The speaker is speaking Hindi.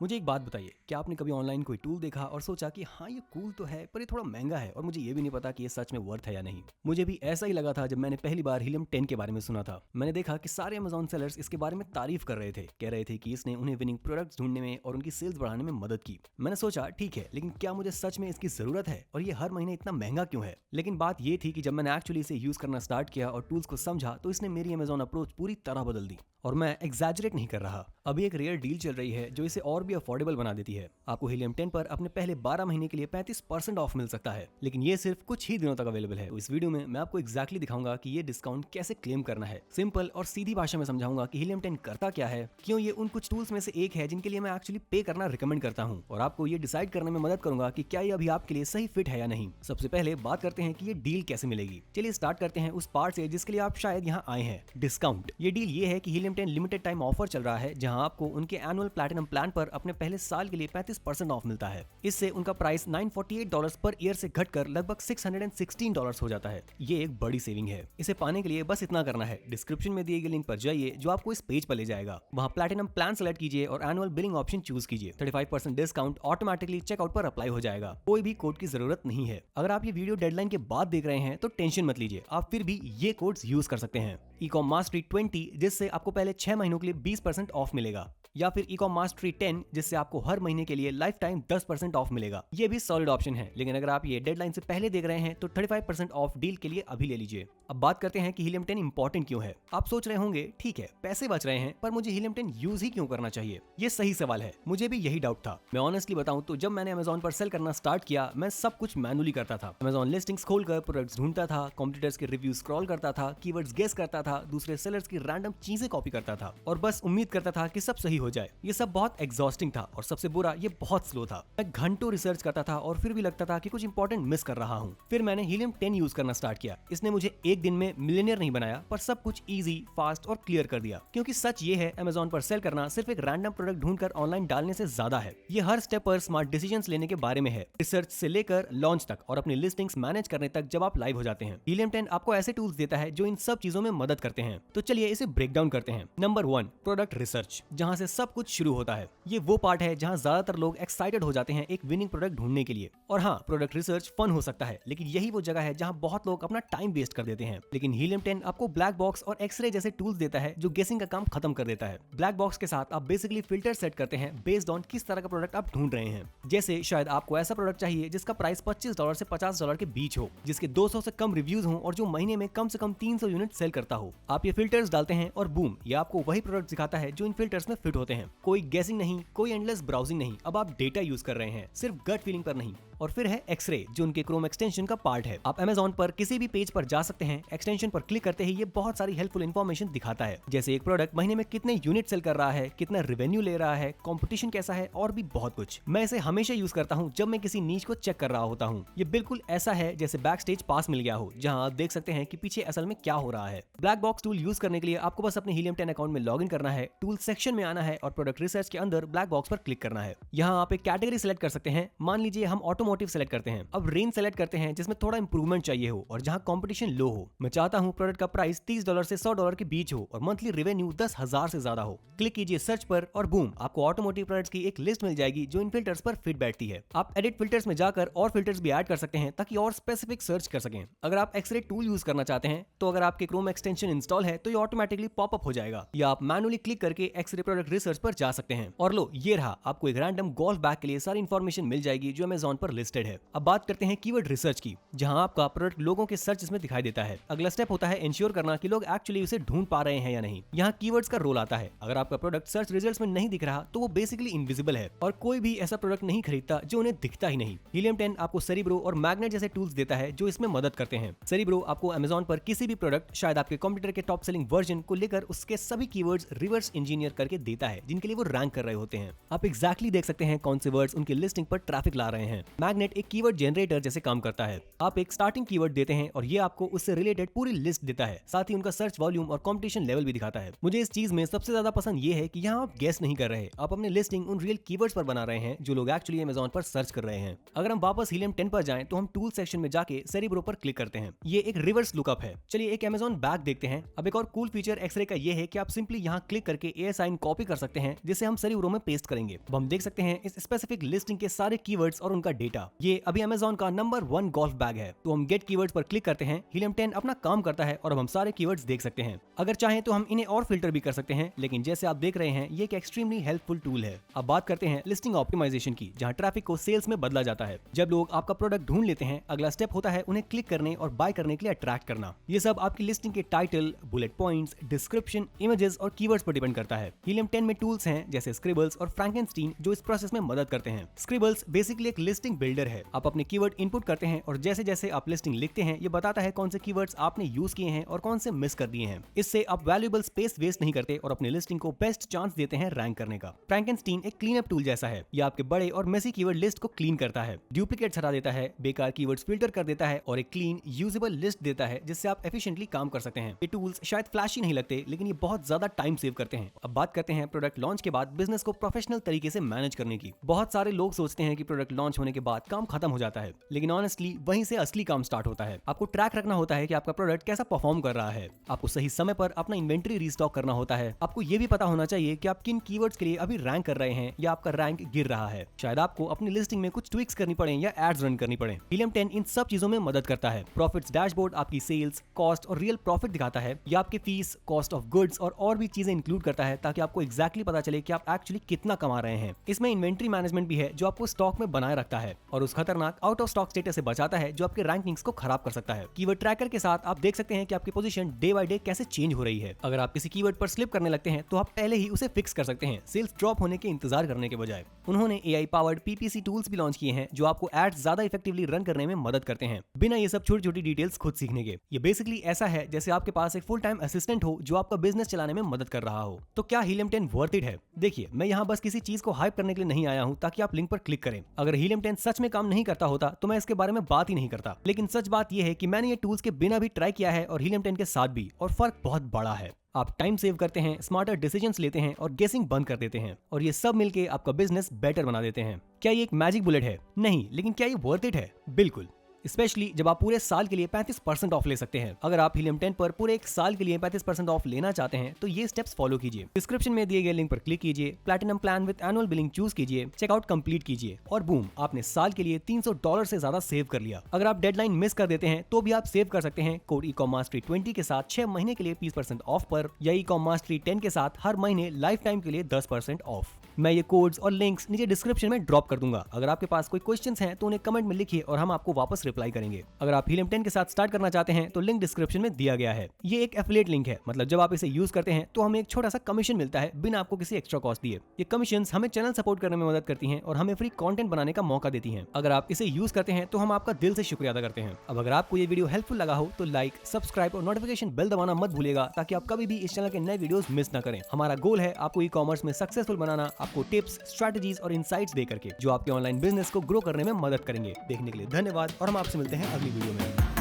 मुझे एक बात बताइए, क्या आपने कभी ऑनलाइन कोई टूल देखा और सोचा कि हाँ ये कूल तो है पर ये थोड़ा महंगा है और मुझे ये भी नहीं पता कि ये सच में वर्थ है या नहीं। मुझे भी ऐसा ही लगा था जब मैंने पहली बार हीलियम 10 के बारे में सुना था। मैंने देखा कि सारे अमेज़न सेलर्स इसके बारे में तारीफ कर रहे थे, कह रहे थे कि इसने उन्हें विनिंग प्रोडक्ट्स ढूंढने में और उनकी सेल्स बढ़ाने में मदद की। मैंने सोचा ठीक है, लेकिन क्या मुझे सच में इसकी जरूरत है और ये हर महीने इतना महंगा क्यों है। लेकिन बात ये थी कि जब मैंने एक्चुअली इसे यूज करना स्टार्ट किया और टूल्स को समझा तो इसने मेरी अमेज़न अप्रोच पूरी तरह बदल दी। और मैं एग्जैजरेट नहीं कर रहा। अभी एक रेयर डील चल रही है जो इसे और भी अफोर्डेबल बना देती है। आपको हीलियम 10 पर अपने पहले 12 महीने के लिए 35% ऑफ मिल सकता है, लेकिन ये सिर्फ कुछ ही दिनों तक अवेलेबल है। तो इस वीडियो में मैं आपको एग्जैक्टली दिखाऊंगा कि ये डिस्काउंट कैसे क्लेम करना है। सिंपल और सीधी भाषा में समझाऊंगा कि हीलियम 10 करता क्या है, क्यों ये उन कुछ टूल्स में से एक है जिनके लिए मैं एक्चुअली पे करना रिकमेंड करता हूँ, और आपको ये डिसाइड करने में मदद करूंगा कि क्या ये अभी आपके लिए सही फिट है या नहीं। सबसे पहले बात करते हैं कि ये डील कैसे मिलेगी। चलिए स्टार्ट करते हैं उस पार्ट से जिसके लिए आप शायद यहाँ आए हैं, डिस्काउंट। ये डील ये है कि हीलियम 10 लिमिटेड टाइम ऑफर चल रहा है जहां आपको उनके एनुअल प्लैटिनम प्लान पर अपने पहले साल के लिए 35% ऑफ मिलता है। इससे उनका प्राइस $948 पर ईयर से घटकर लगभग $616 हो जाता है। ये एक बड़ी सेविंग है। इसे पाने के लिए बस इतना करना है, डिस्क्रिप्शन में दिए गए लिंक पर जाइए जो आपको इस पेज पर ले जाएगा। वहां प्लैटिनम प्लान सेलेक्ट कीजिए और एनुअल बिलिंग ऑप्शन चूज कीजिए। 35% डिस्काउंट ऑटोमेटिकली चेकआउट पर अप्लाई हो जाएगा। कोई भी कोड की जरूरत नहीं है। अगर आप ये वीडियो डेडलाइन के बाद देख रहे हैं तो टेंशन मत लीजिए, आप फिर भी ये कोड्स यूज कर सकते हैं। ई-कॉम मास्टरी 20 जिससे आपको पहले 6 महीनों के लिए 20% ऑफ मिलेगा, या फिर ई-कॉम मास्टरी 10 जिससे आपको हर महीने के लिए लाइफ टाइम 10% ऑफ मिलेगा। ये भी सॉलिड ऑप्शन है, लेकिन अगर आप ये डेडलाइन से पहले देख रहे हैं तो 35% ऑफ डील के लिए अभी ले लीजिए। अब बात करते हैं कि हीलियम 10 इंपॉर्टेंट क्यों है। आप सोच रहे होंगे ठीक है पैसे बच रहे हैं पर मुझे हीलियम 10 यूज ही क्यों करना चाहिए। ये सही सवाल है, मुझे भी यही डाउट था। मैं ऑनेस्टली बताऊं तो जब मैंने अमेज़न पर सेल करना स्टार्ट किया मैं सब कुछ मैनुअली करता था। अमेज़न लिस्टिंग्स खोलकर प्रोडक्ट्स ढूंढता था, कॉम्पिटिटर्स के रिव्यू स्क्रॉल करता था, कीवर्ड्स गेस करता था, दूसरे सेलर्स की रैंडम चीजें कॉपी करता था और बस उम्मीद करता था कि सब सही हो जाए। ये सब बहुत एग्जॉस्टिंग था और सबसे बुरा ये बहुत स्लो था। मैं घंटों रिसर्च करता था और फिर भी लगता था कि कुछ इंपॉर्टेंट मिस कर रहा हूँ। फिर मैंने हीलियम 10 यूज करना स्टार्ट किया। इसने मुझे एक दिन में मिलियनियर नहीं बनाया पर सब कुछ इजी, फास्ट और क्लियर कर दिया। क्योंकि सच ये है अमेज़न पर सेल करना सिर्फ एक रैंडम प्रोडक्ट ढूंढकर ऑनलाइन डालने से ज्यादा है। ये हर स्टेप पर स्मार्ट डिसीजंस लेने के बारे में है, रिसर्च से लेकर लॉन्च तक और अपनी लिस्टिंग्स मैनेज करने तक जब आप लाइव हो जाते हैं। हीलियम 10 आपको ऐसे टूल्स देता है जो इन सब चीजों में मदद करते हैं। तो चलिए इसे ब्रेक डाउन करते हैं। नंबर 1, प्रोडक्ट रिसर्च, जहां से सब कुछ शुरू होता है। ये वो पार्ट है जहां ज्यादातर लोग एक्साइटेड हो जाते हैं एक विनिंग प्रोडक्ट ढूंढने के लिए। और हाँ, प्रोडक्ट रिसर्च फन हो सकता है, लेकिन यही वो जगह है जहां बहुत लोग अपना टाइम वेस्ट कर देते हैं। लेकिन हीलियम 10 आपको ब्लैक बॉक्स और एक्सरे जैसे टूल्स देता है जो गेसिंग का काम खत्म कर देता है। ब्लैक बॉक्स के साथ आप बेसिकली फिल्टर सेट करते हैं बेस्ड ऑन किस तरह का प्रोडक्ट आप ढूंढ रहे हैं। जैसे शायद आपको ऐसा प्रोडक्ट चाहिए जिसका प्राइस $25 से $50 के बीच हो, जिसके 200 से कम रिव्यूज हो और जो महीने में कम से कम 300 यूनिट सेल करता हो। आप ये फिल्टर्स डालते हैं और बूम, ये आपको वही प्रोडक्ट दिखाता है जो इन फिल्टर्स में फिट होते हैं। कोई गेसिंग नहीं, कोई एंडलेस ब्राउजिंग नहीं, अब आप डेटा यूज कर रहे हैं, सिर्फ गट फीलिंग पर नहीं। और फिर है एक्सरे जो उनके क्रोम एक्सटेंशन का पार्ट है। आप अमेज़न पर किसी भी पेज पर जा सकते हैं, एक्सटेंशन पर क्लिक करते ही ये बहुत सारी हेल्पफुल इन्फॉर्मेशन दिखाता है, जैसे एक प्रोडक्ट महीने में कितने यूनिट सेल कर रहा है, कितना रेवेन्यू ले रहा है, कंपटीशन कैसा है और भी बहुत कुछ। मैं इसे हमेशा यूज करता हूँ जब मैं किसी नीच को चेक कर रहा होता हूँ। ये बिल्कुल ऐसा है जैसे बैक स्टेज पास मिल गया हो, जहाँ आप देख सकते हैं कि पीछे असल में क्या हो रहा है। ब्लैक बॉक्स टूल यूज करने के लिए आपको बस अपने हीलियम 10 अकाउंट में लॉग इन करना है, टूल सेक्शन में आना है और प्रोडक्ट रिसर्च के अंदर ब्लैक बॉक्स पर क्लिक करना है। यहाँ आप एक कैटेगरी सेलेक्ट कर सकते हैं। मान लीजिए हम ऑटोमोटिव सेलेक्ट करते हैं। अब रेंज सेलेक्ट करते हैं जिसमें थोड़ा इंप्रूवमेंट चाहिए हो और जहां कंपटीशन लो हो। मैं चाहता हूं प्रोडक्ट का प्राइस $30 से $100 के बीच हो और मंथली रेवेन्यू 10,000 से ज्यादा हो। क्लिक कीजिए सर्च पर और बूम, आपको ऑटोमोटिव प्रोडक्ट्स की एक लिस्ट मिल जाएगी जो इन फिल्टर्स पर फिट बैठती है। आप एडिट फिल्टर्स में जाकर और फिल्टर्स भी ऐड कर सकते हैं ताकि और स्पेसिफिक सर्च कर सकें। अगर आप एक्सरे टूल यूज करना चाहते हैं तो अगर आपके क्रोम एक्सटेंशन इंस्टॉल है तो ये ऑटोमेटिकली पॉपअप हो जाएगा, या आप मैनुअली क्लिक करके एक्सरे प्रोडक्ट रिसर्च पर जा सकते हैं। और लो, ये रहा, आपको एक रैंडम गोल्फ बैग के लिए सारी इंफॉर्मेशन मिल जाएगी जो अमेज़न पर लिस्टेड है। अब बात करते हैं कीवर्ड रिसर्च की, जहां आपका प्रोडक्ट लोगों के सर्च इसमें दिखाई देता है। अगला स्टेप होता है इंश्योर करना कि लोग एक्चुअली उसे ढूंढ पा रहे हैं या नहीं। यहाँ कीवर्ड्स का रोल आता है। अगर आपका प्रोडक्ट सर्च रिजल्ट्स में नहीं दिख रहा तो वो बेसिकली इनविजिबल है और कोई भी ऐसा प्रोडक्ट नहीं खरीदता जो उन्हें दिखता ही नहीं। हीलियम 10 आपको सेरिब्रो और मैग्नेट जैसे टूल्स देता है जो इसमें मदद करते हैं। सेरिब्रो आपको अमेज़न पर किसी भी प्रोडक्ट, शायद आपके कंप्यूटर के टॉप सेलिंग वर्जन को लेकर उसके सभी कीवर्ड्स रिवर्स इंजीनियर करके देता है जिनके लिए वो रैंक कर रहे होते हैं। आप एग्जैक्टली देख सकते हैं कौन से वर्ड्स उनकी लिस्टिंग पर ट्रैफिक ला रहे हैं। मैग्नेट एक कीवर्ड जनरेटर जैसे काम करता है। आप एक स्टार्टिंग कीवर्ड देते हैं और ये आपको उससे रिलेटेड पूरी लिस्ट देता है, साथ ही उनका सर्च वॉल्यूम और कंपटीशन लेवल भी दिखाता है। मुझे इस चीज में सबसे ज्यादा पसंद ये है कि यहाँ आप गेस नहीं कर रहे, आप अपने लिस्टिंग उन रियल कीवर्ड्स पर बना रहे हैं जो लोग एक्चुअली अमेज़न पर सर्च कर रहे हैं। अगर हम वापस हीलियम 10 पर जाएं तो हम टूल सेक्शन में जाके सेरिब्रो पर क्लिक करते हैं। ये एक रिवर्स लुकअप है। चलिए एक अमेज़न बैग देखते हैं। अब एक और कूल फीचर एक्सरे का ये है कि आप सिंपली यहाँ क्लिक करके ASIN कॉपी कर सकते हैं, जिसे हम सेरिब्रो में पेस्ट करेंगे। अब हम देख सकते हैं इस स्पेसिफिक लिस्टिंग के सारे कीवर्ड्स और उनका डेटा। ये अभी अमेज़न का नंबर 1 गोल्फ बैग है। तो हम गेट कीवर्ड्स पर क्लिक करते हैं, हीलियम 10 अपना काम करता है और अब हम सारे कीवर्ड्स देख सकते हैं। अगर चाहें तो हम इन्हें और फिल्टर भी कर सकते हैं, लेकिन जैसे आप देख रहे हैं ये एक एक्सट्रीमली हेल्पफुल टूल है। अब बात करते हैं लिस्टिंग ऑप्टिमाइजेशन की, जहां ट्रैफिक को सेल्स में बदला जाता है। जब लोग आपका प्रोडक्ट ढूंढ लेते हैं, अगला स्टेप होता है उन्हें क्लिक करने और बाय करने के लिए अट्रैक्ट करना। ये सब आपकी लिस्टिंग के title, bullet points, description, images और कीवर्ड्स पर डिपेंड करता है। हीलियम 10 में टूल्स हैं जैसे स्क्रिबल्स और फ्रैंकेनस्टीन जो इस प्रोसेस में मदद करते हैं। स्क्रिबल्स बेसिकली एक लिस्टिंग बिल्डर है। आप अपने कीवर्ड इनपुट करते हैं और जैसे जैसे आप लिस्टिंग लिखते हैं, ये बताता है कौन से कीवर्ड्स आपने यूज किए हैं और कौन से मिस कर दिए हैं। इससे आप वैल्यूएबल स्पेस वेस्ट नहीं करते और अपने लिस्टिंग को बेस्ट चांस देते हैं रैंक करने का। फ्रैंकेनस्टीन एक क्लीन अप टूल जैसा है। यह आपके बड़े और मेसी कीवर्ड लिस्ट को क्लीन करता है, डुप्लीकेट्स हटा देता है, बेकार कीवर्ड्स फिल्टर कर देता है और एक क्लीन यूजेबल लिस्ट देता है जिससे आप एफिशिएंटली काम कर सकते हैं। ये टूल्स शायद फ्लैशी नहीं लगते, लेकिन ये बहुत ज्यादा टाइम सेव करते हैं। अब बात करते हैं प्रोडक्ट लॉन्च के बाद बिजनेस को प्रोफेशनल तरीके से मैनेज करने की। बहुत सारे लोग सोचते हैं कि प्रोडक्ट लॉन्च होने के बाद काम खत्म हो जाता है, लेकिन ऑनेस्टली वहीं से असली काम स्टार्ट होता है। आपको ट्रैक रखना होता है कि आपका प्रोडक्ट कैसा परफॉर्म कर रहा है। आपको सही समय पर अपना इन्वेंट्री रीस्टॉक करना होता है। आपको ये भी पता होना चाहिए कि आप किन कीवर्ड्स के लिए अभी रैंक कर रहे हैं या आपका रैंक गिर रहा है। शायद आपको अपनी लिस्टिंग में कुछ ट्विक्स करनी पड़े या एड्स रन करनी पड़े। हीलियम 10 इन सब चीजों में मदद करता है। प्रॉफिट्स डैशबोर्ड आपकी सेल्स, कॉस्ट और रियल प्रॉफिट दिखाता है, या आपके फीस, कॉस्ट ऑफ गुड्स और भी चीजें इंक्लूड करता है, ताकि आपको एग्जैक्टली पता चले कि आप एक्चुअली कितना कमा रहे हैं। इसमें इन्वेंट्री मैनेजमेंट भी है जो आपको स्टॉक में बनाए रखता है और उस खतरनाक आउट ऑफ स्टॉक स्टेटस से बचाता है जो आपके रैंकिंग्स को खराब कर सकता है। कीवर्ड ट्रैकर के साथ आप देख सकते हैं कि आपकी पोजीशन डे बाय डे कैसे चेंज हो रही है। अगर आप किसी कीवर्ड पर स्लिप करने लगते हैं तो आप पहले ही उसे फिक्स कर सकते हैं, सेल्स ड्रॉप होने के इंतजार करने के बजाय। उन्होंने AI पावर्ड PPC टूल्स भी लॉन्च किए हैं जो आपको एड्स ज्यादा इफेक्टिवली रन करने में मदद करते हैं, बिना ये सब छोटी छोटी डिटेल्स खुद सीखने के। ये बेसिकली ऐसा है जैसे आपके पास एक फुल टाइम असिस्टेंट हो जो आपका बिजनेस चलाने में मदद कर रहा हो। तो क्या हीलियम 10 वर्थ इट है? देखिए, मैं यहाँ बस किसी चीज को हाइप करने के लिए नहीं आया हूँ ताकि आप लिंक पर क्लिक करें। अगर हीलियम 10 सच में काम नहीं करता होता तो मैं इसके बारे में बात ही नहीं करता। लेकिन सच बात यह है कि मैंने ये टूल्स के बिना भी ट्राई किया है और हीलियम 10 के साथ भी, और फर्क बहुत बड़ा है। आप टाइम सेव करते हैं, स्मार्टर डिसीजंस लेते हैं और गेसिंग बंद कर देते हैं, और ये सब मिलके आपका बिजनेस बेटर बना देते हैं। क्या ये एक मैजिक बुलेट है? नहीं, लेकिन क्या ये वर्थ इट है? बिल्कुल, स्पेशली जब आप पूरे साल के लिए 35% ऑफ ले सकते हैं। अगर आप हीलियम 10 पर पूरे एक साल के लिए 35% ऑफ लेना चाहते हैं तो ये स्टेप्स फॉलो कीजिए। डिस्क्रिप्शन में दिए गए लिंक पर क्लिक कीजिए, platinum plan with annual billing choose कीजिए, चेकआउट कंप्लीट कीजिए और बूम, आपने साल के लिए $300 से ज्यादा सेव कर लिया। अगर आप डेडलाइन मिस कर देते हैं तो भी आप सेव कर सकते हैं कोड ecommastery 20 के साथ 6 महीने के लिए 20% ऑफ पर, या ecommastery 10 के साथ हर महीने लाइफ टाइम के लिए 10% ऑफ। मैं ये कोड्स और लिंक्स नीचे डिस्क्रिप्शन में ड्रॉप कर दूंगा। अगर आपके पास कोई क्वेश्चंस हैं तो उन्हें कमेंट में लिखिए और हम आपको वापस रिप्लाई करेंगे। अगर आप हीलियम 10 के साथ स्टार्ट करना चाहते हैं तो लिंक डिस्क्रिप्शन में दिया गया है। ये एक एफिलिएट लिंक है, मतलब जब आप इसे यूज करते हैं तो हमें एक छोटा सा कमीशन मिलता है बिना आपको किसी एक्स्ट्रा कॉस्ट दिए। ये कमीशंस हमें चैनल सपोर्ट करने में मदद करती हैं और हमें फ्री कंटेंट बनाने का मौका देती हैं। अगर आप इसे यूज करते हैं तो हम आपका दिल से शुक्रिया अदा करते हैं। अब अगर आपको ये वीडियो हेल्पफुल लगा हो तो लाइक, सब्सक्राइब और नोटिफिकेशन बेल दबाना मत भूलिएगा, ताकि आप कभी भी इस चैनल के नए वीडियोस मिस ना करें। हमारा गोल है आपको ई-कॉमर्स में सक्सेसफुल बनाना, आपको टिप्स, स्ट्रैटेजीज और इनसाइट्स दे करके, जो आपके ऑनलाइन बिजनेस को ग्रो करने में मदद करेंगे। देखने के लिए धन्यवाद और हम आपसे मिलते हैं अगली वीडियो में।